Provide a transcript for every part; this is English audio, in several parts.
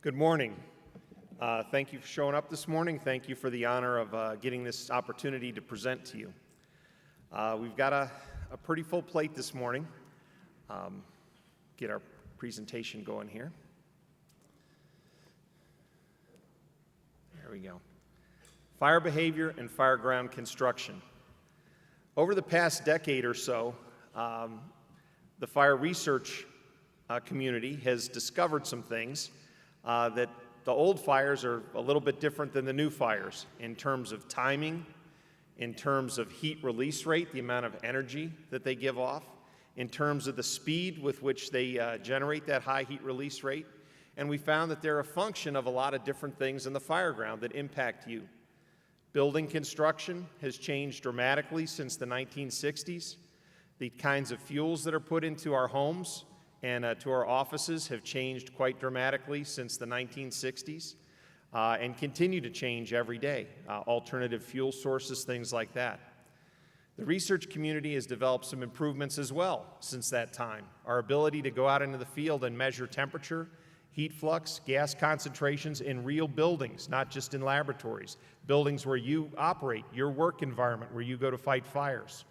Good morning. Thank you for showing up this morning. Thank you for the honor of getting this opportunity to present to you. We've got a pretty full plate this morning. Get our presentation going here. There we go. Fire behavior and fire ground construction. Over the past decade or so, the fire research community has discovered some things that the old fires are a little bit different than the new fires in terms of timing, in terms of heat release rate, the amount of energy that they give off, in terms of the speed with which they generate that high heat release rate. And we found that they're a function of a lot of different things in the fire ground that impact you. Building construction has changed dramatically since the 1960s. The kinds of fuels that are put into our homes and to our offices have changed quite dramatically since the 1960s and continue to change every day. Alternative fuel sources, things like that. The research community has developed some improvements as well since that time. Our ability to go out into the field and measure temperature, heat flux, gas concentrations in real buildings, not just in laboratories, buildings where you operate, your work environment, where you go to fight fires.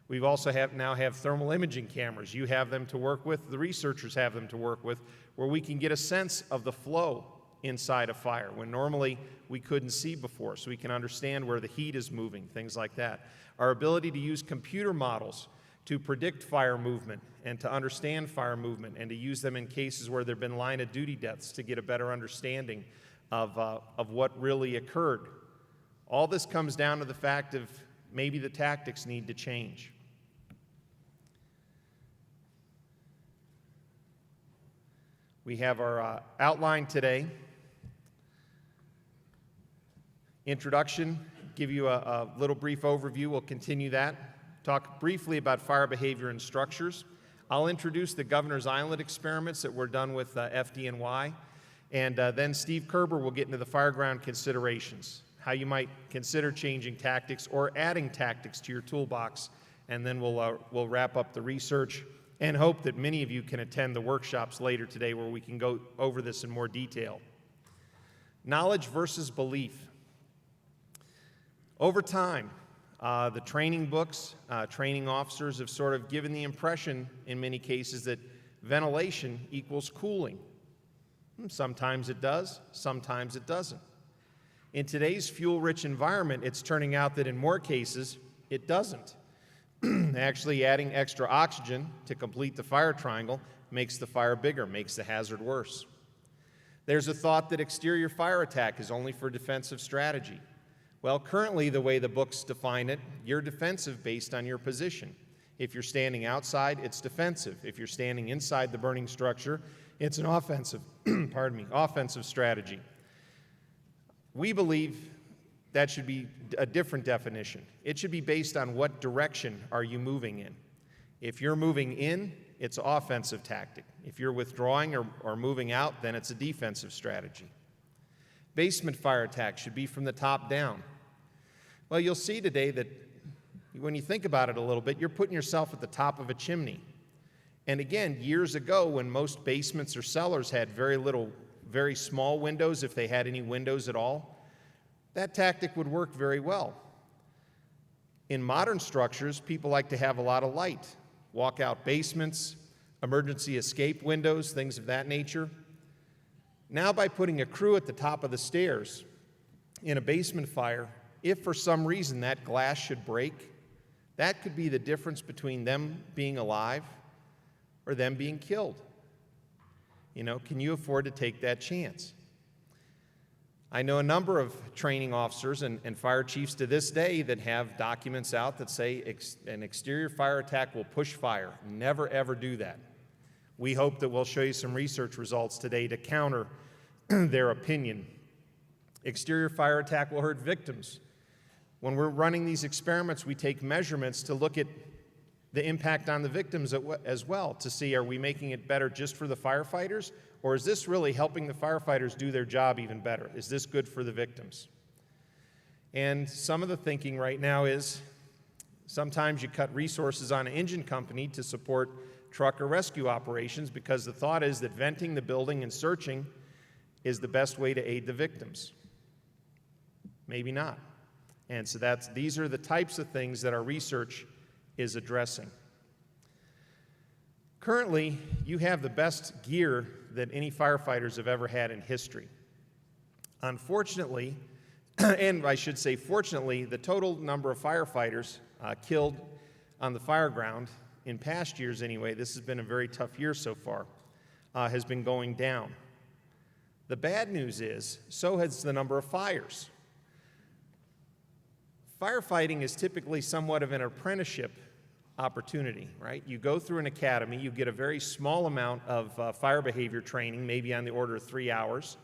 We've also now have thermal imaging cameras. You have them to work with, the researchers have them to work with, where we can get a sense of the flow inside a fire when normally we couldn't see before, so we can understand where the heat is moving, things like that. Our ability to use computer models to predict fire movement and to understand fire movement and to use them in cases where there have been line of duty deaths to get a better understanding of what really occurred. All this comes down to the fact of maybe the tactics need to change. We have our outline today. Introduction, give you a little brief overview. We'll continue that. Talk briefly about fire behavior and structures. I'll introduce the Governor's Island experiments that were done with FDNY. And then Steve Kerber will get into the fire ground considerations, how you might consider changing tactics or adding tactics to your toolbox. And then we'll wrap up the research and hope that many of you can attend the workshops later today where we can go over this in more detail. Knowledge versus belief. Over time, the training books, training officers have sort of given the impression in many cases that ventilation equals cooling. Sometimes it does, sometimes it doesn't. In today's fuel-rich environment, it's turning out that in more cases, it doesn't. Actually, adding extra oxygen to complete the fire triangle makes the fire bigger, makes the hazard worse. There's a thought that exterior fire attack is only for defensive strategy. Well, currently, the way the books define it, you're defensive based on your position. If you're standing outside, it's defensive. If you're standing inside the burning structure, it's an offensive, offensive strategy. We believe that should be a different definition. It should be based on what direction are you moving in. If you're moving in, it's an offensive tactic. If you're withdrawing or moving out, then it's a defensive strategy. Basement fire attack should be from the top down. Well, you'll see today that when you think about it a little bit, you're putting yourself at the top of a chimney. And again, years ago, when most basements or cellars had very small windows, if they had any windows at all, that tactic would work very well. In modern structures, people like to have a lot of light. Walkout basements, emergency escape windows, things of that nature. Now, by putting a crew at the top of the stairs in a basement fire, if for some reason that glass should break, that could be the difference between them being alive or them being killed. Can you afford to take that chance? I know a number of training officers and fire chiefs to this day that have documents out that say an exterior fire attack will push fire. Never, ever do that. We hope that we'll show you some research results today to counter their opinion. Exterior fire attack will hurt victims. When we're running these experiments, we take measurements to look at the impact on the victims as well, to see, are we making it better just for the firefighters, or is this really helping the firefighters do their job even better? Is this good for the victims? And some of the thinking right now is sometimes you cut resources on an engine company to support truck or rescue operations because the thought is that venting the building and searching is the best way to aid the victims. Maybe not. And so these are the types of things that our research is addressing. Currently, you have the best gear that any firefighters have ever had in history. Unfortunately, and I should say fortunately, the total number of firefighters killed on the fire ground, in past years anyway, this has been a very tough year so far, has been going down. The bad news is, so has the number of fires. Firefighting is typically somewhat of an apprenticeship opportunity, right? You go through an academy, you get a very small amount of fire behavior training, maybe on the order of 3 hours,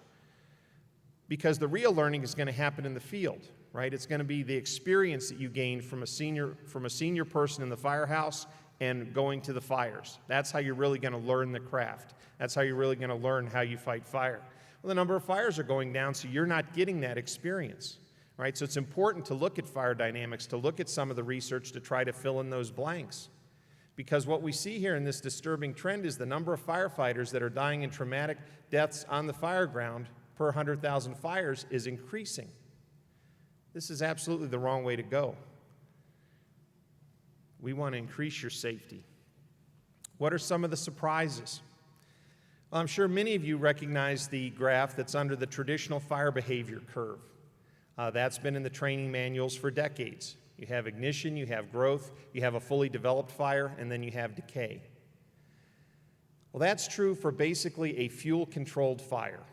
because the real learning is going to happen in the field, right? It's going to be the experience that you gain from a senior person in the firehouse and going to the fires. That's how you're really going to learn the craft. That's how you're really going to learn how you fight fire. Well, the number of fires are going down, so you're not getting that experience, right? So it's important to look at fire dynamics, to look at some of the research to try to fill in those blanks. Because what we see here in this disturbing trend is the number of firefighters that are dying in traumatic deaths on the fire ground per 100,000 fires is increasing. This is absolutely the wrong way to go. We want to increase your safety. What are some of the surprises? Well, I'm sure many of you recognize the graph that's under the traditional fire behavior curve. That's been in the training manuals for decades. You have ignition, you have growth, you have a fully developed fire, and then you have decay. Well, that's true for basically a fuel-controlled fire.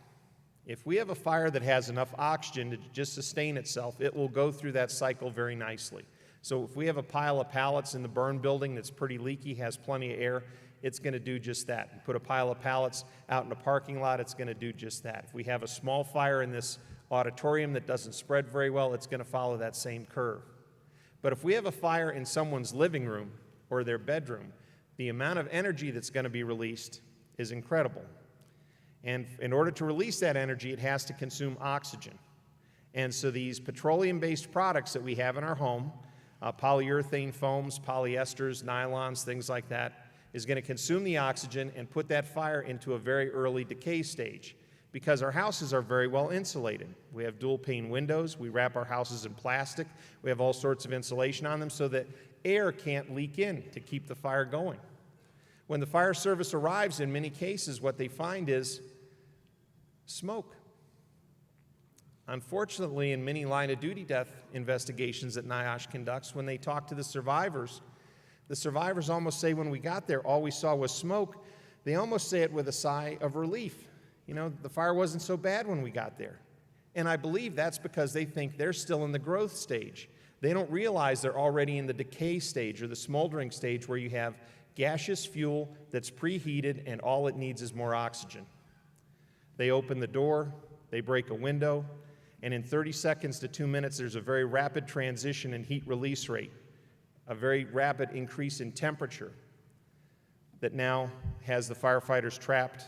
If we have a fire that has enough oxygen to just sustain itself, it will go through that cycle very nicely. So if we have a pile of pallets in the burn building that's pretty leaky, has plenty of air, it's going to do just that. You put a pile of pallets out in a parking lot, it's going to do just that. If we have a small fire in this auditorium that doesn't spread very well, it's going to follow that same curve. But if we have a fire in someone's living room or their bedroom, the amount of energy that's going to be released is incredible. And in order to release that energy, it has to consume oxygen. And so these petroleum-based products that we have in our home, polyurethane foams, polyesters, nylons, things like that, is going to consume the oxygen and put that fire into a very early decay stage. Because our houses are very well insulated. We have dual pane windows, we wrap our houses in plastic, we have all sorts of insulation on them so that air can't leak in to keep the fire going. When the fire service arrives, in many cases, what they find is smoke. Unfortunately, in many line-of-duty death investigations that NIOSH conducts, when they talk to the survivors almost say when we got there, all we saw was smoke. They almost say it with a sigh of relief. You know, the fire wasn't so bad when we got there. And I believe that's because they think they're still in the growth stage. They don't realize they're already in the decay stage or the smoldering stage where you have gaseous fuel that's preheated and all it needs is more oxygen. They open the door, they break a window, and in 30 seconds to 2 minutes, there's a very rapid transition in heat release rate, a very rapid increase in temperature that now has the firefighters trapped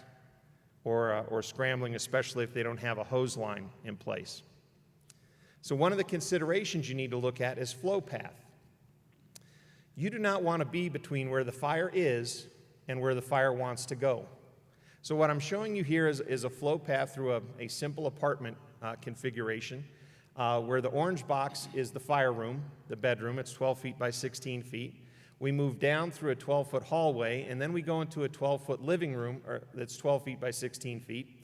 or scrambling, especially if they don't have a hose line in place. So one of the considerations you need to look at is flow path. You do not want to be between where the fire is and where the fire wants to go. So what I'm showing you here is a flow path through a simple apartment configuration where the orange box is the fire room, the bedroom. It's 12 feet by 16 feet. We move down through a 12-foot hallway, and then we go into a 12-foot living room that's 12 feet by 16 feet.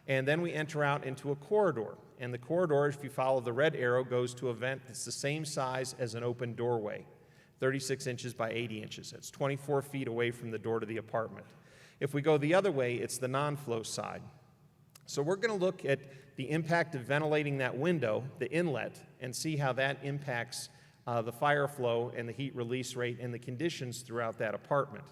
And then we enter out into a corridor. And the corridor, if you follow the red arrow, goes to a vent that's the same size as an open doorway, 36 inches by 80 inches. It's 24 feet away from the door to the apartment. If we go the other way, it's the non-flow side. So we're going to look at the impact of ventilating that window, the inlet, and see how that impacts the fire flow and the heat release rate and the conditions throughout that apartment.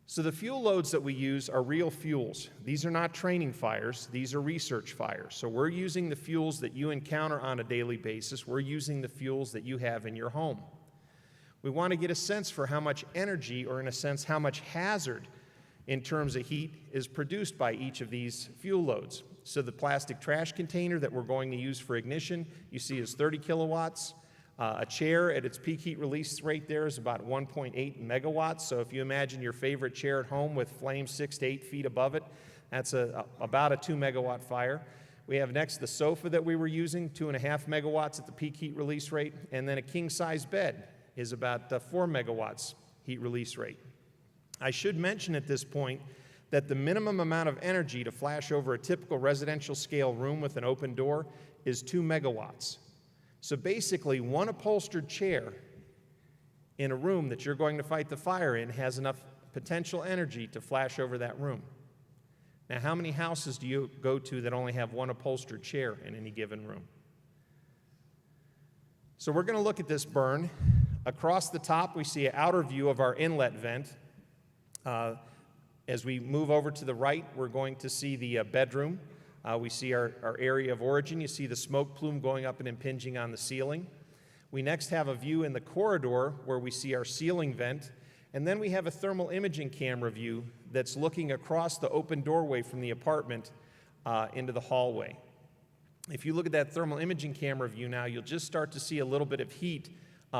So the fuel loads that we use are real fuels. These are not training fires, these are research fires. So we're using the fuels that you encounter on a daily basis. We're using the fuels that you have in your home. We want to get a sense for how much energy, or in a sense, how much hazard in terms of heat is produced by each of these fuel loads. So the plastic trash container that we're going to use for ignition, you see is 30 kilowatts. A chair at its peak heat release rate there is about 1.8 megawatts. So if you imagine your favorite chair at home with flames 6 to 8 feet above it, That's about a 2 megawatt fire. We have next the sofa that we were using, 2.5 megawatts at the peak heat release rate, and then a king-size bed is about 4 megawatts heat release rate. I should mention at this point that the minimum amount of energy to flash over a typical residential scale room with an open door is 2 megawatts. So basically, one upholstered chair in a room that you're going to fight the fire in has enough potential energy to flash over that room. Now, how many houses do you go to that only have one upholstered chair in any given room? So we're going to look at this burn. Across the top, we see an outer view of our inlet vent. As we move over to the right, we're going to see the bedroom. We see our area of origin. You see the smoke plume going up and impinging on the ceiling. We next have a view in the corridor where we see our ceiling vent. And then we have a thermal imaging camera view that's looking across the open doorway from the apartment into the hallway. If you look at that thermal imaging camera view now, you'll just start to see a little bit of heat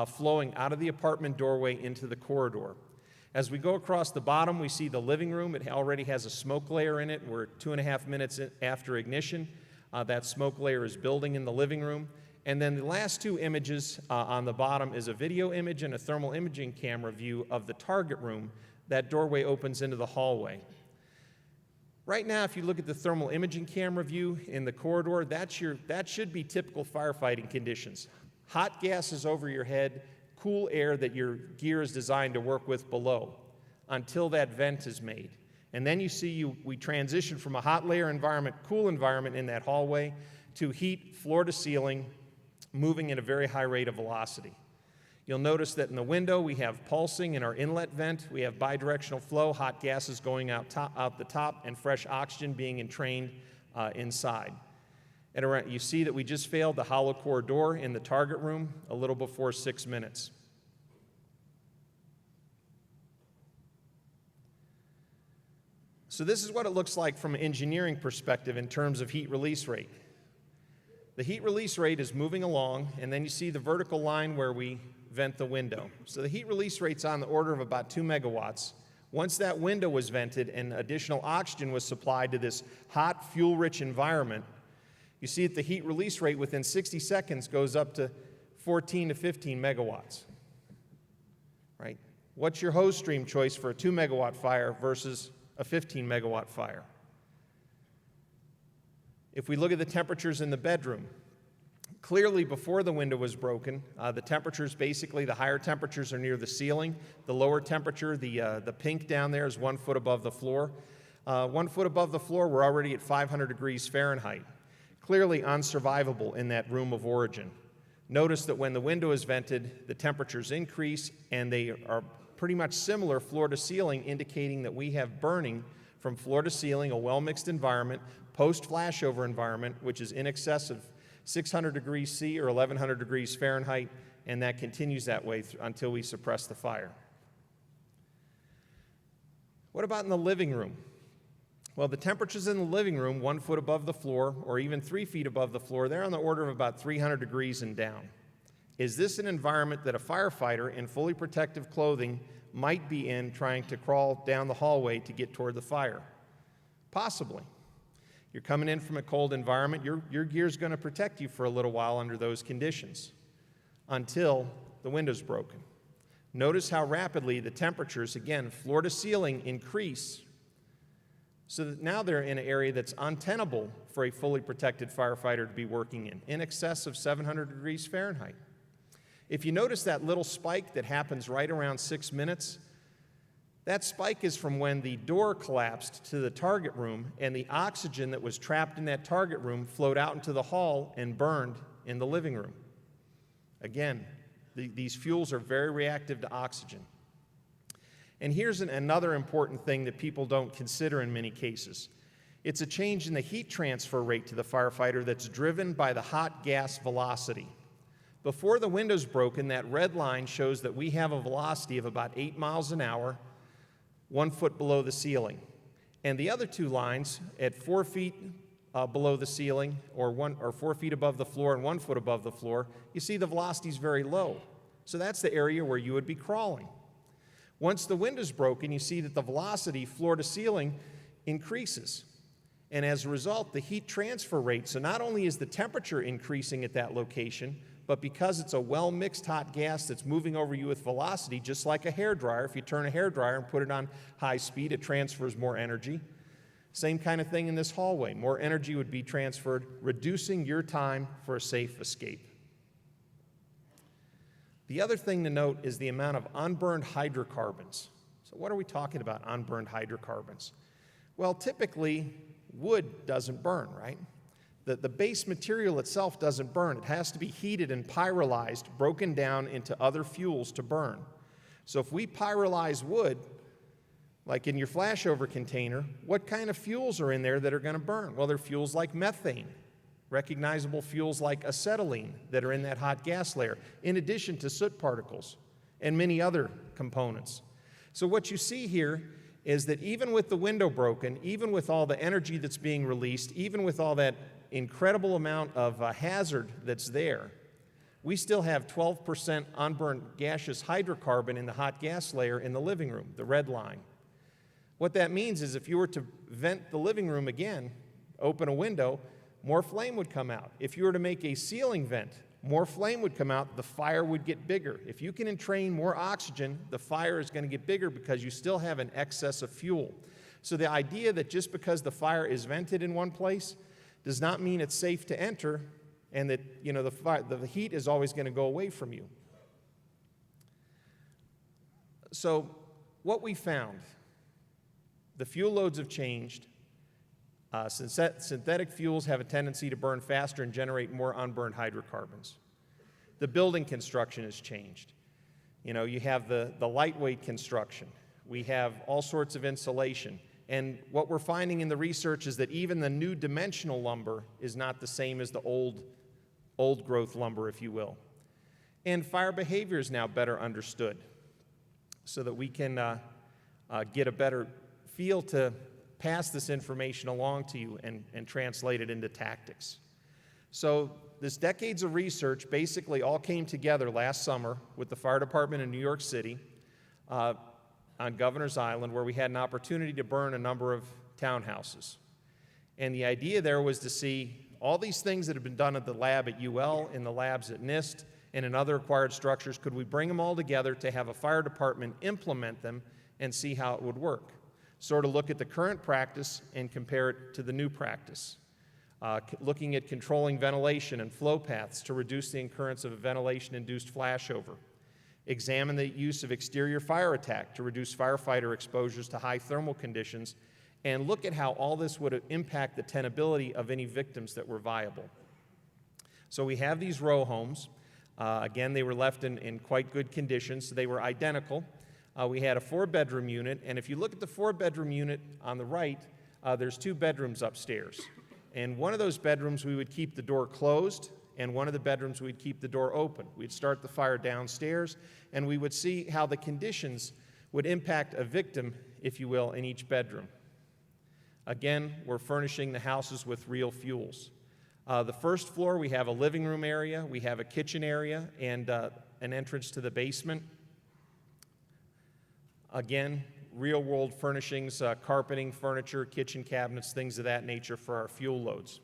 flowing out of the apartment doorway into the corridor. As we go across the bottom, we see the living room. It already has a smoke layer in it. We're 2.5 minutes after ignition. That smoke layer is building in the living room. And then the last two images on the bottom is a video image and a thermal imaging camera view of the target room. That doorway opens into the hallway. Right now, if you look at the thermal imaging camera view in the corridor, that should be typical firefighting conditions. Hot gases over your head, cool air that your gear is designed to work with below until that vent is made. And then you see we transition from a hot layer environment, cool environment in that hallway to heat floor to ceiling, moving at a very high rate of velocity. You'll notice that in the window we have pulsing in our inlet vent. We have bidirectional flow, hot gases going out the top, and fresh oxygen being entrained inside. And you see that we just failed the hollow core door in the target room a little before 6 minutes. So this is what it looks like from an engineering perspective in terms of heat release rate. The heat release rate is moving along, and then you see the vertical line where we vent the window. So the heat release rate's on the order of about 2 megawatts. Once that window was vented and additional oxygen was supplied to this hot, fuel-rich environment, you see that the heat release rate within 60 seconds goes up to 14 to 15 megawatts. Right? What's your hose stream choice for a 2 megawatt fire versus a 15 megawatt fire? If we look at the temperatures in the bedroom, clearly before the window was broken, the temperatures, basically the higher temperatures are near the ceiling. The lower temperature, the pink down there, is 1 foot above the floor. 1 foot above the floor, we're already at 500 degrees Fahrenheit. Clearly unsurvivable in that room of origin. Notice that when the window is vented, the temperatures increase, and they are pretty much similar floor to ceiling, indicating that we have burning from floor to ceiling, a well-mixed environment, post-flashover environment, which is in excess of 600 degrees C or 1100 degrees Fahrenheit, and that continues that way until we suppress the fire. What about in the living room? Well, the temperatures in the living room, 1 foot above the floor or even 3 feet above the floor, they're on the order of about 300 degrees and down. Is this an environment that a firefighter in fully protective clothing might be in trying to crawl down the hallway to get toward the fire? Possibly. You're coming in from a cold environment, your gear's going to protect you for a little while under those conditions until the window's broken. Notice how rapidly the temperatures, again, floor to ceiling, increase so that now they're in an area that's untenable for a fully protected firefighter to be working in excess of 700 degrees Fahrenheit. If you notice that little spike that happens right around 6 minutes, that spike is from when the door collapsed to the target room and the oxygen that was trapped in that target room flowed out into the hall and burned in the living room. Again, these fuels are very reactive to oxygen. And here's another important thing that people don't consider in many cases. It's a change in the heat transfer rate to the firefighter that's driven by the hot gas velocity. Before the window's broken, that red line shows that we have a velocity of about 8 miles an hour, 1 foot below the ceiling. And the other two lines at 4 feet below the ceiling or 4 feet above the floor and 1 foot above the floor, you see the velocity is very low. So that's the area where you would be crawling. Once the window's broken, you see that the velocity floor to ceiling increases. And as a result, the heat transfer rate, so not only is the temperature increasing at that location, but because it's a well-mixed hot gas that's moving over you with velocity, just like a hairdryer, if you turn a hairdryer and put it on high speed, it transfers more energy. Same kind of thing in this hallway. More energy would be transferred, reducing your time for a safe escape. The other thing to note is the amount of unburned hydrocarbons. So what are we talking about, unburned hydrocarbons? Well, typically, wood doesn't burn, right? The base material itself doesn't burn. It has to be heated and pyrolyzed, broken down into other fuels to burn. So if we pyrolyze wood, like in your flashover container, what kind of fuels are in there that are going to burn? Well, they're fuels like methane, recognizable fuels like acetylene that are in that hot gas layer, in addition to soot particles and many other components. So what you see here is that even with the window broken, even with all the energy that's being released, even with all that incredible amount of hazard that's there, we still have 12% unburned gaseous hydrocarbon in the hot gas layer in the living room, the red line. What that means is if you were to vent the living room again, open a window, more flame would come out. If you were to make a ceiling vent, more flame would come out, the fire would get bigger. If you can entrain more oxygen, the fire is going to get bigger because you still have an excess of fuel. So the idea that just because the fire is vented in one place does not mean it's safe to enter and that the heat is always going to go away from you. So what we found, the fuel loads have changed. Synthetic fuels have a tendency to burn faster and generate more unburned hydrocarbons. The building construction has changed. You have the lightweight construction. We have all sorts of insulation. And what we're finding in the research is that even the new dimensional lumber is not the same as the old growth lumber, if you will. And fire behavior is now better understood so that we can get a better feel to pass this information along to you and translate it into tactics. So this decades of research basically all came together last summer with the fire department in New York City on Governor's Island, where we had an opportunity to burn a number of townhouses. And the idea there was to see all these things that have been done at the lab at UL, in the labs at NIST, and in other acquired structures, could we bring them all together to have a fire department implement them and see how it would work? Sort of look at the current practice and compare it to the new practice. Looking at controlling ventilation and flow paths to reduce the occurrence of a ventilation-induced flashover. Examine the use of exterior fire attack to reduce firefighter exposures to high thermal conditions, and look at how all this would impact the tenability of any victims that were viable. So we have these row homes. Again, they were left in quite good conditions. So they were identical. We had a 4-bedroom unit, and if you look at the 4-bedroom unit on the right, there's 2 bedrooms upstairs. And one of those bedrooms we would keep the door closed, and one of the bedrooms we'd keep the door open. We'd start the fire downstairs, and we would see how the conditions would impact a victim, if you will, in each bedroom. Again, we're furnishing the houses with real fuels. The first floor, we have a living room area, we have a kitchen area, and an entrance to the basement. Again, real-world furnishings, carpeting, furniture, kitchen cabinets, things of that nature for our fuel loads.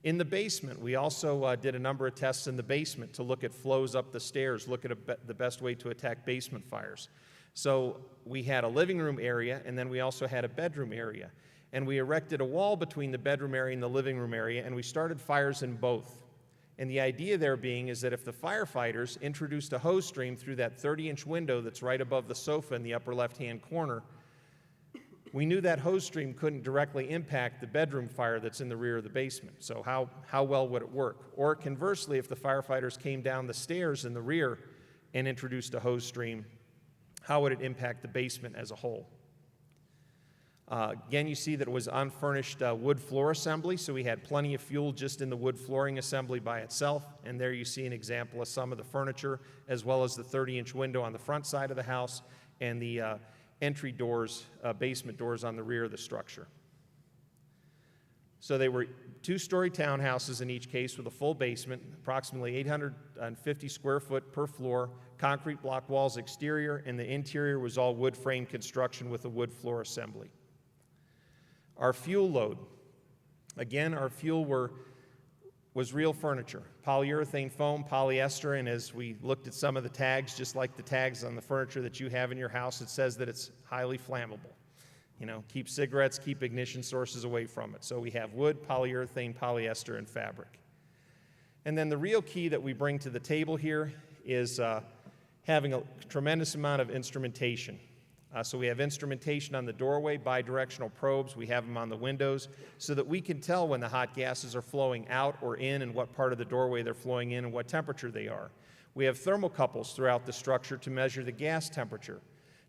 In the basement, we also did a number of tests in the basement to look at flows up the stairs, look at the best way to attack basement fires. So we had a living room area, and then we also had a bedroom area. And we erected a wall between the bedroom area and the living room area, and we started fires in both. And the idea there being is that if the firefighters introduced a hose stream through that 30-inch window that's right above the sofa in the upper left-hand corner, we knew that hose stream couldn't directly impact the bedroom fire that's in the rear of the basement. So how well would it work? Or conversely, if the firefighters came down the stairs in the rear and introduced a hose stream, how would it impact the basement as a whole? Again, you see that it was unfurnished wood floor assembly, so we had plenty of fuel just in the wood flooring assembly by itself. And there you see an example of some of the furniture, as well as the 30-inch window on the front side of the house and the entry doors, basement doors on the rear of the structure. So they were 2-story townhouses in each case with a full basement, approximately 850 square foot per floor, concrete block walls exterior, and the interior was all wood frame construction with a wood floor assembly. Our fuel load, Again, our fuel was real furniture, polyurethane foam, polyester, and as we looked at some of the tags, just like the tags on the furniture that you have in your house, it says that it's highly flammable. Keep cigarettes, keep ignition sources away from it. So we have wood, polyurethane, polyester, and fabric. And then the real key that we bring to the table here is having a tremendous amount of instrumentation. So we have instrumentation on the doorway, bidirectional probes. We have them on the windows so that we can tell when the hot gases are flowing out or in and what part of the doorway they're flowing in and what temperature they are. We have thermocouples throughout the structure to measure the gas temperature,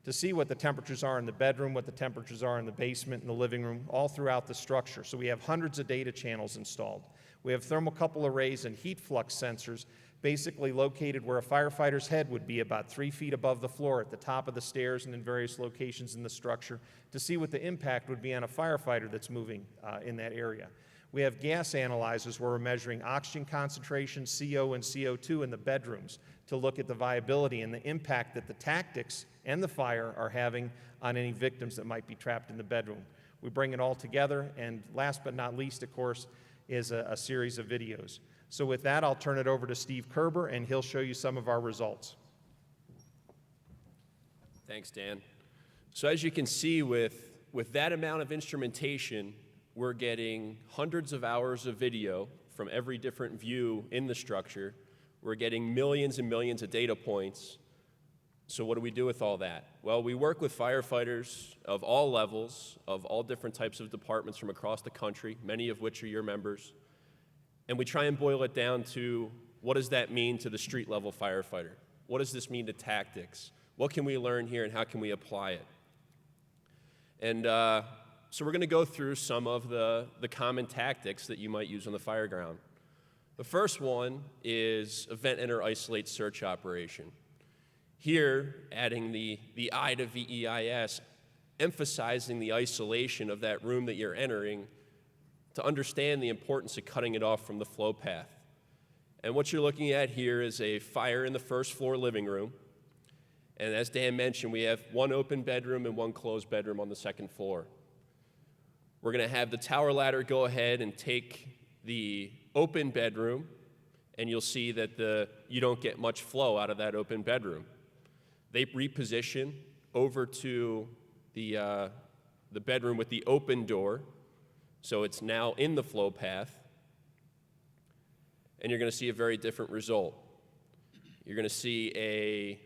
to see what the temperatures are in the bedroom, what the temperatures are in the basement and the living room, all throughout the structure. So we have hundreds of data channels installed. We have thermocouple arrays and heat flux sensors basically located where a firefighter's head would be, about 3 feet above the floor at the top of the stairs and in various locations in the structure, to see what the impact would be on a firefighter that's moving in that area. We have gas analyzers where we're measuring oxygen concentration, CO and CO2 in the bedrooms to look at the viability and the impact that the tactics and the fire are having on any victims that might be trapped in the bedroom. We bring it all together, and last but not least, of course, is a series of videos. So with that, I'll turn it over to Steve Kerber, and he'll show you some of our results. Thanks, Dan. So as you can see, with that amount of instrumentation, we're getting hundreds of hours of video from every different view in the structure. We're getting millions and millions of data points. So what do we do with all that? Well, we work with firefighters of all levels, of all different types of departments from across the country, many of which are your members. And we try and boil it down to, what does that mean to the street level firefighter? What does this mean to tactics? What can we learn here and how can we apply it? And so we're going to go through some of the common tactics that you might use on the fire ground. The first one is a vent, enter, isolate search operation. Here, adding the I to VEIS, emphasizing the isolation of that room that you're entering to understand the importance of cutting it off from the flow path. And what you're looking at here is a fire in the first floor living room. And as Dan mentioned, we have one open bedroom and one closed bedroom on the second floor. We're going to have the tower ladder go ahead and take the open bedroom, and you'll see that you don't get much flow out of that open bedroom. They reposition over to the bedroom with the open door, so it's now in the flow path, and you're going to see a very different result. You're going to see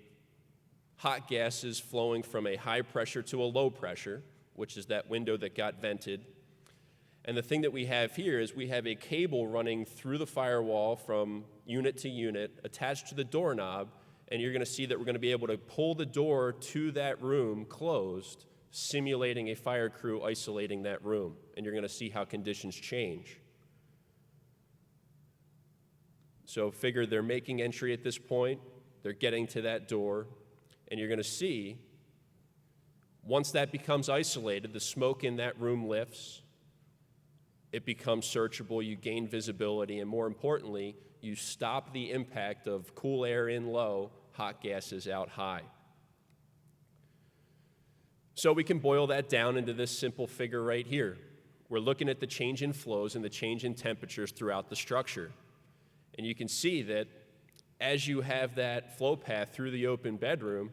hot gases flowing from a high pressure to a low pressure, which is that window that got vented. And the thing that we have here is we have a cable running through the firewall from unit to unit attached to the doorknob, and you're going to see that we're going to be able to pull the door to that room closed, simulating a fire crew isolating that room, and you're going to see how conditions change. So figure they're making entry at this point, they're getting to that door, and you're going to see, once that becomes isolated, the smoke in that room lifts, it becomes searchable, you gain visibility, and more importantly, you stop the impact of cool air in low, hot gases out high. So we can boil that down into this simple figure right here. We're looking at the change in flows and the change in temperatures throughout the structure. And you can see that as you have that flow path through the open bedroom,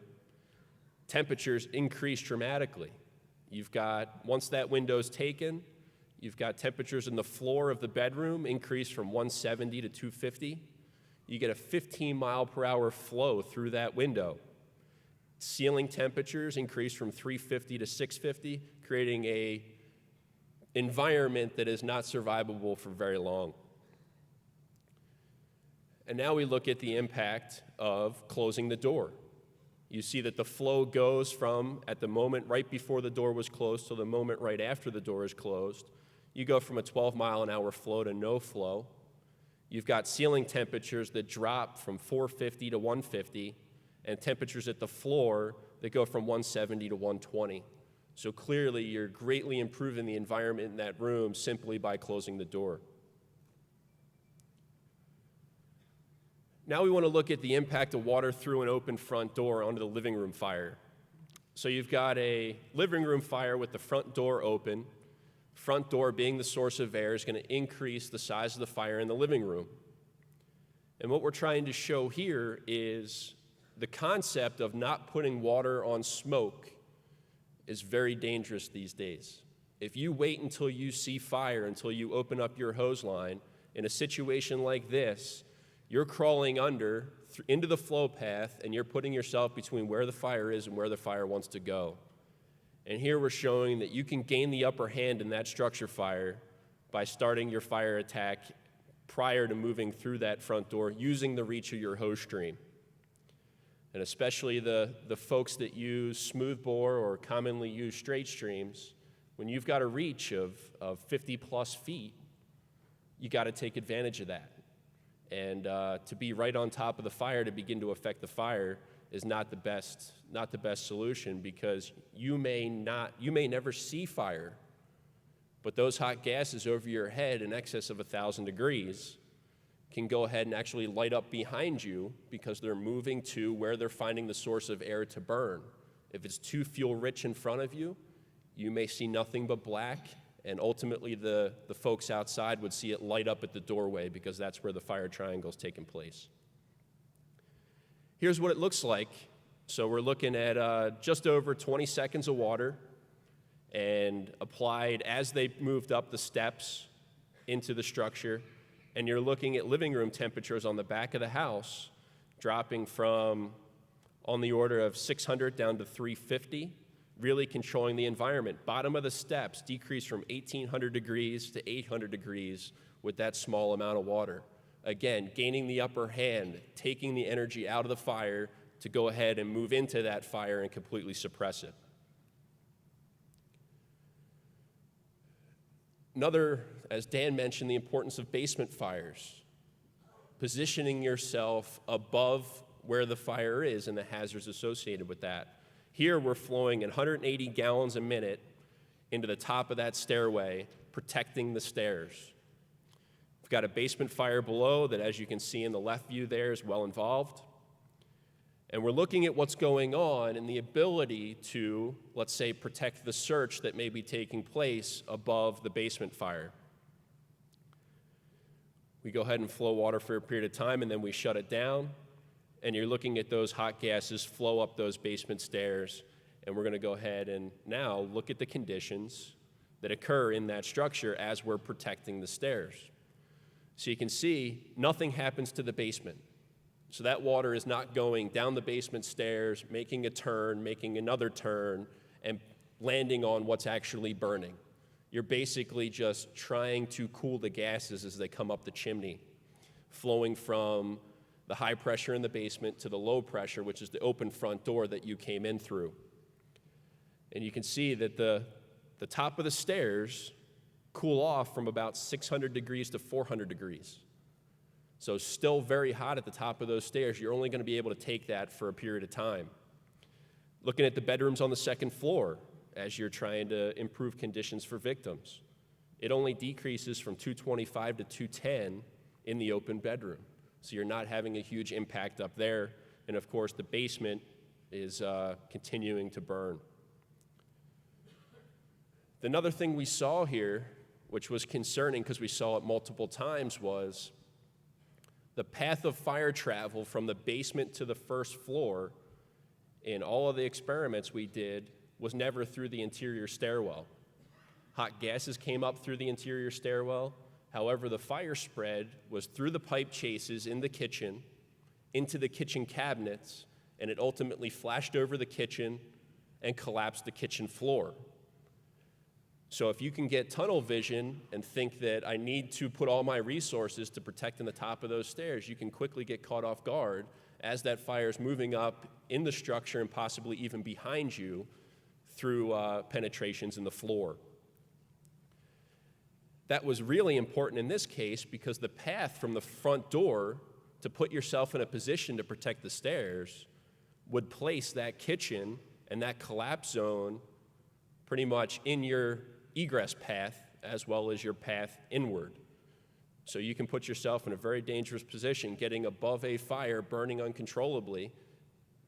temperatures increase dramatically. You've got, once that window's taken, you've got temperatures in the floor of the bedroom increase from 170 to 250. You get a 15 mile per hour flow through that window. Ceiling temperatures increase from 350 to 650, creating an environment that is not survivable for very long. And now we look at the impact of closing the door. You see that the flow goes from, at the moment right before the door was closed to the moment right after the door is closed. You go from a 12-mile-an-hour flow to no flow. You've got ceiling temperatures that drop from 450 to 150, and temperatures at the floor that go from 170 to 120. So clearly, you're greatly improving the environment in that room simply by closing the door. Now we want to look at the impact of water through an open front door onto the living room fire. So you've got a living room fire with the front door open. Front door being the source of air is going to increase the size of the fire in the living room. And what we're trying to show here is the concept of not putting water on smoke is very dangerous these days. If you wait until you see fire, until you open up your hose line, in a situation like this, you're crawling under into the flow path, and you're putting yourself between where the fire is and where the fire wants to go. And here we're showing that you can gain the upper hand in that structure fire by starting your fire attack prior to moving through that front door using the reach of your hose stream. And especially the folks that use smoothbore or commonly use straight streams, when you've got a reach of 50 plus feet, you got to take advantage of that. And to be right on top of the fire to begin to affect the fire is not the best solution, because you may never see fire, but those hot gases over your head in excess of 1,000 degrees can go ahead and actually light up behind you because they're moving to where they're finding the source of air to burn. If it's too fuel rich in front of you, you may see nothing but black, and ultimately the folks outside would see it light up at the doorway because that's where the fire triangle is taking place. Here's what it looks like. So we're looking at just over 20 seconds of water, and applied as they moved up the steps into the structure. And you're looking at living room temperatures on the back of the house dropping from on the order of 600 down to 350, really controlling the environment. Bottom of the steps decreased from 1,800 degrees to 800 degrees with that small amount of water. Again, gaining the upper hand, taking the energy out of the fire to go ahead and move into that fire and completely suppress it. Another, as Dan mentioned, the importance of basement fires. Positioning yourself above where the fire is and the hazards associated with that. Here we're flowing at 180 gallons a minute into the top of that stairway, protecting the stairs. We've got a basement fire below that, as you can see in the left view there, is well involved. And we're looking at what's going on and the ability to, let's say, protect the search that may be taking place above the basement fire. We go ahead and flow water for a period of time, and then we shut it down. And you're looking at those hot gases flow up those basement stairs. And we're going to go ahead and now look at the conditions that occur in that structure as we're protecting the stairs. So you can see nothing happens to the basement. So that water is not going down the basement stairs, making a turn, making another turn, and landing on what's actually burning. You're basically just trying to cool the gases as they come up the chimney, flowing from the high pressure in the basement to the low pressure, which is the open front door that you came in through. And you can see that the top of the stairs cool off from about 600 degrees to 400 degrees. So still very hot at the top of those stairs. You're only going to be able to take that for a period of time. Looking at the bedrooms on the second floor as you're trying to improve conditions for victims. It only decreases from 225 to 210 in the open bedroom. So you're not having a huge impact up there. And of course, the basement is continuing to burn. Another thing we saw here, which was concerning because we saw it multiple times, was the path of fire travel from the basement to the first floor in all of the experiments we did was never through the interior stairwell. Hot gases came up through the interior stairwell. However, the fire spread was through the pipe chases in the kitchen, into the kitchen cabinets, and it ultimately flashed over the kitchen and collapsed the kitchen floor. So if you can get tunnel vision and think that I need to put all my resources to protect in the top of those stairs, you can quickly get caught off guard as that fire is moving up in the structure and possibly even behind you through penetrations in the floor. That was really important in this case because the path from the front door to put yourself in a position to protect the stairs would place that kitchen and that collapse zone pretty much in your egress path as well as your path inward. So you can put yourself in a very dangerous position. Getting above a fire burning uncontrollably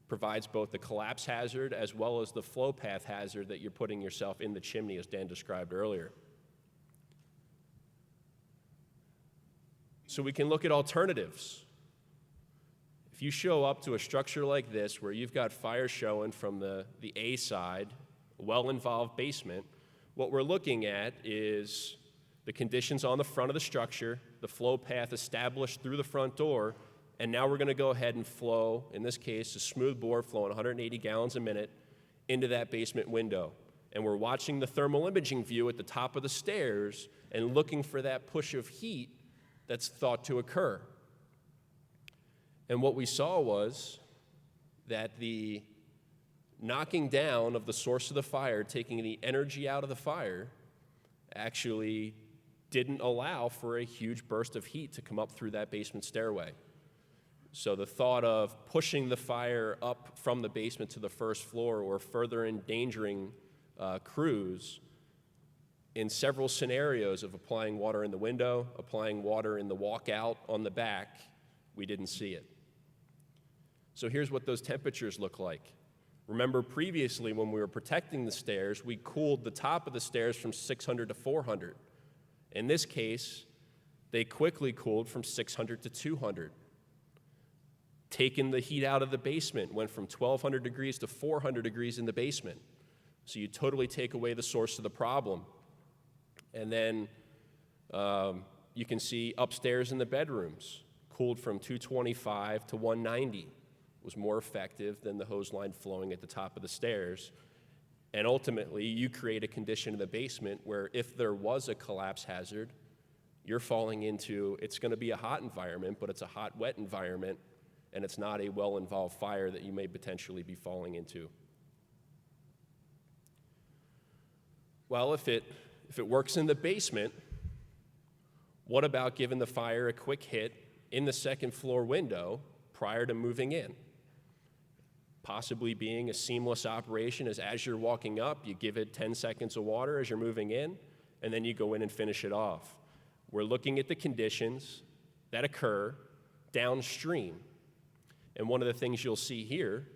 provides both the collapse hazard as well as the flow path hazard that you're putting yourself in the chimney, as Dan described earlier. So we can look at alternatives. If you show up to a structure like this where you've got fire showing from the A side, a well-involved basement, what we're looking at is the conditions on the front of the structure, the flow path established through the front door, and now we're going to go ahead and flow, in this case, a smooth bore flowing 180 gallons a minute into that basement window. And we're watching the thermal imaging view at the top of the stairs and looking for that push of heat that's thought to occur. And what we saw was that the knocking down of the source of the fire, taking the energy out of the fire, actually didn't allow for a huge burst of heat to come up through that basement stairway. So the thought of pushing the fire up from the basement to the first floor or further endangering crews in several scenarios of applying water in the window, applying water in the walkout on the back, we didn't see it. So here's what those temperatures look like. Remember previously when we were protecting the stairs, we cooled the top of the stairs from 600 to 400. In this case, they quickly cooled from 600 to 200. Taking the heat out of the basement, went from 1,200 degrees to 400 degrees in the basement. So you totally take away the source of the problem. And then you can see upstairs in the bedrooms, cooled from 225 to 190. Was more effective than the hose line flowing at the top of the stairs. And ultimately, you create a condition in the basement where if there was a collapse hazard, you're falling into, it's going to be a hot environment, but it's a hot, wet environment, and it's not a well-involved fire that you may potentially be falling into. Well, if it works in the basement, what about giving the fire a quick hit in the second floor window prior to moving in? Possibly being a seamless operation as you're walking up, you give it 10 seconds of water as you're moving in, and then you go in and finish it off. We're looking at the conditions that occur downstream. And one of the things you'll see here,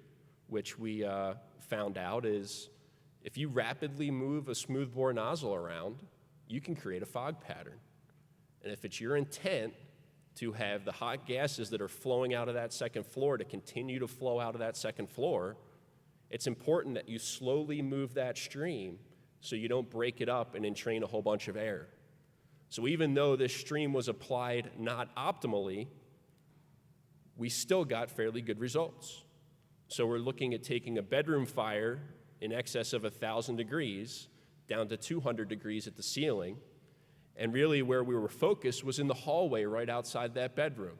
which we found out, is if you rapidly move a smoothbore nozzle around, you can create a fog pattern. And if it's your intent to have the hot gases that are flowing out of that second floor to continue to flow out of that second floor, it's important that you slowly move that stream so you don't break it up and entrain a whole bunch of air. So even though this stream was applied not optimally, we still got fairly good results. So we're looking at taking a bedroom fire in excess of 1,000 degrees down to 200 degrees at the ceiling. And really where we were focused was in the hallway right outside that bedroom.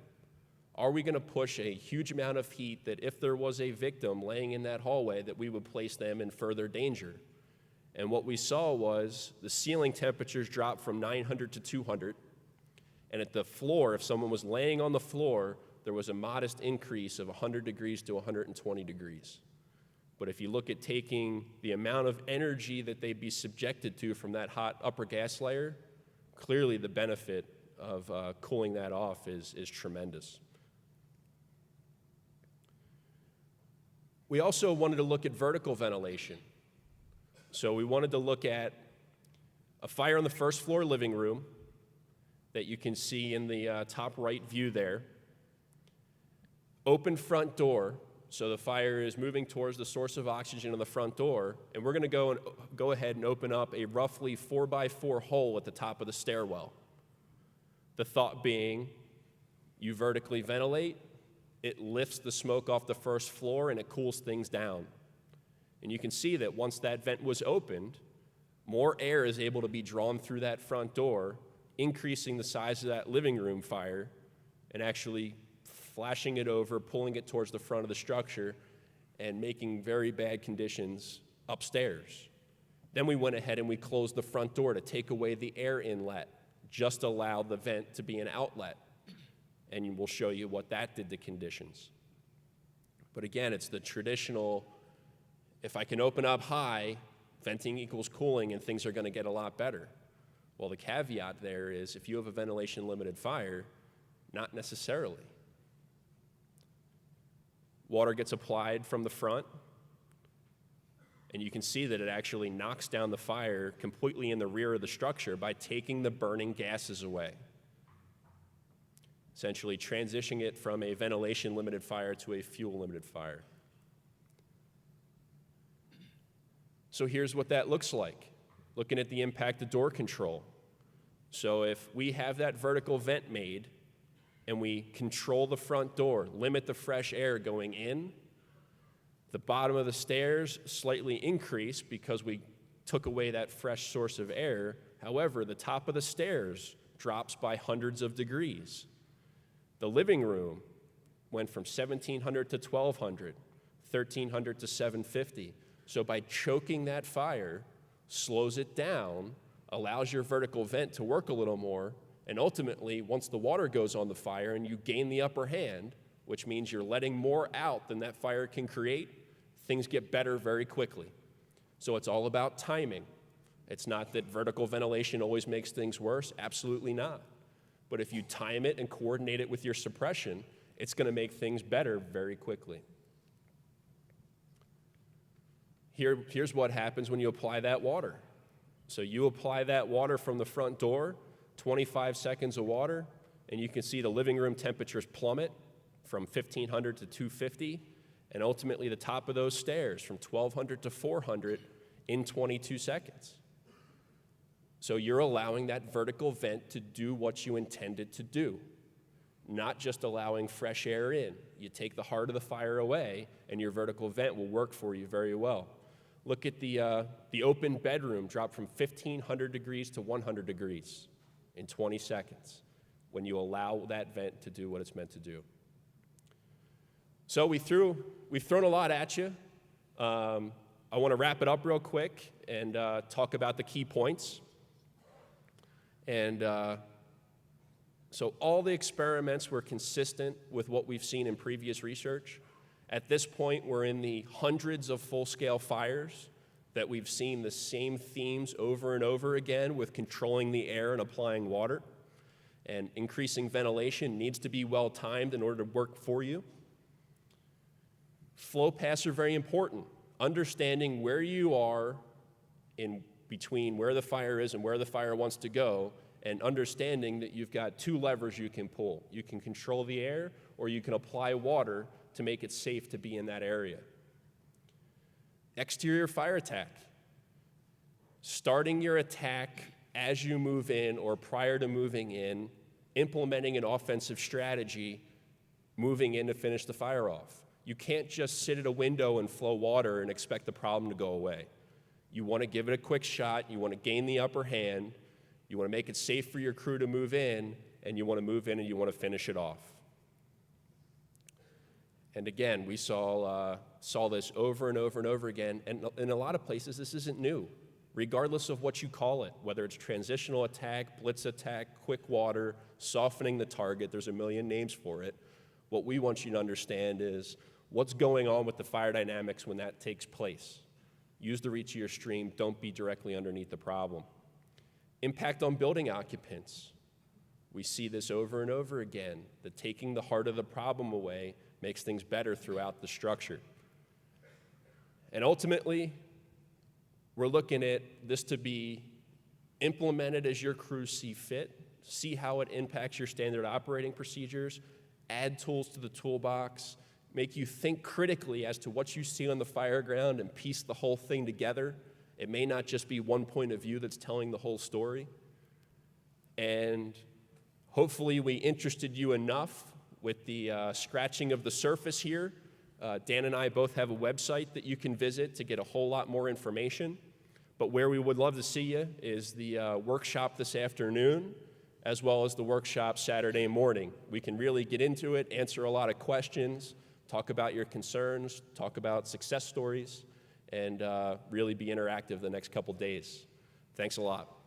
Are we going to push a huge amount of heat that if there was a victim laying in that hallway that we would place them in further danger? And what we saw was the ceiling temperatures dropped from 900 to 200. And at the floor, if someone was laying on the floor, there was a modest increase of 100 degrees to 120 degrees. But if you look at taking the amount of energy that they'd be subjected to from that hot upper gas layer, clearly the benefit of cooling that off is tremendous. We also wanted to look at vertical ventilation. So we wanted to look at a fire on the first floor living room that you can see in the top right view there. Open front door, so the fire is moving towards the source of oxygen on the front door, and we're going to go ahead and open up a roughly 4x4 hole at the top of the stairwell. The thought being, you vertically ventilate, it lifts the smoke off the first floor, and it cools things down. And you can see that once that vent was opened, more air is able to be drawn through that front door, increasing the size of that living room fire, and actually flashing it over, pulling it towards the front of the structure, and making very bad conditions upstairs. Then we went ahead and we closed the front door to take away the air inlet, just allow the vent to be an outlet. And we'll show you what that did to conditions. But again, it's the traditional, if I can open up high, venting equals cooling and things are going to get a lot better. Well, the caveat there is if you have a ventilation-limited fire, not necessarily. Water gets applied from the front, and you can see that it actually knocks down the fire completely in the rear of the structure by taking the burning gases away. essentially transitioning it from a ventilation-limited fire to a fuel-limited fire. So here's what that looks like, looking at the impact of door control. So if we have that vertical vent made and we control the front door, limit the fresh air going in, the bottom of the stairs slightly increase because we took away that fresh source of air. However, the top of the stairs drops by hundreds of degrees. The living room went from 1,700 to 1,200, 1,300 to 750. So by choking that fire, slows it down, allows your vertical vent to work a little more, and ultimately, once the water goes on the fire and you gain the upper hand, which means you're letting more out than that fire can create, things get better very quickly. So it's all about timing. It's not that vertical ventilation always makes things worse, absolutely not. But if you time it and coordinate it with your suppression, it's going to make things better very quickly. Here's what happens when you apply that water. So you apply that water from the front door, 25 seconds of water, and you can see the living room temperatures plummet from 1,500 to 250, and ultimately the top of those stairs from 1,200 to 400 in 22 seconds. So you're allowing that vertical vent to do what you intended to do, not just allowing fresh air in. You take the heart of the fire away, and your vertical vent will work for you very well. Look at the open bedroom drop from 1,500 degrees to 100 degrees in 20 seconds when you allow that vent to do what it's meant to do. So we've thrown a lot at you. I want to wrap it up real quick and talk about the key points. And so all the experiments were consistent with what we've seen in previous research. At this point, we're in the hundreds of full-scale fires that we've seen the same themes over and over again with controlling the air and applying water. And increasing ventilation needs to be well-timed in order to work for you. Flow paths are very important. Understanding where you are in between where the fire is and where the fire wants to go, and understanding that you've got two levers you can pull. You can control the air, or you can apply water to make it safe to be in that area. Exterior fire attack. Starting your attack as you move in or prior to moving in, implementing an offensive strategy, moving in to finish the fire off. You can't just sit at a window and flow water and expect the problem to go away. You want to give it a quick shot, you want to gain the upper hand, you want to make it safe for your crew to move in, and you want to move in and you want to finish it off. And again, we saw this over and over and over again, and in a lot of places this isn't new, regardless of what you call it, whether it's transitional attack, blitz attack, quick water, softening the target, there's a million names for it. What we want you to understand is what's going on with the fire dynamics when that takes place. Use the reach of your stream, don't be directly underneath the problem. Impact on building occupants. We see this over and over again, that taking the heart of the problem away makes things better throughout the structure. And ultimately, we're looking at this to be implemented as your crews see fit, see how it impacts your standard operating procedures, add tools to the toolbox, make you think critically as to what you see on the fire ground and piece the whole thing together. It may not just be one point of view that's telling the whole story. And hopefully we interested you enough with the scratching of the surface here. Dan and I both have a website that you can visit to get a whole lot more information. But where we would love to see you is the workshop this afternoon, as well as the workshop Saturday morning. We can really get into it, answer a lot of questions, talk about your concerns, talk about success stories, and really be interactive the next couple days. Thanks a lot.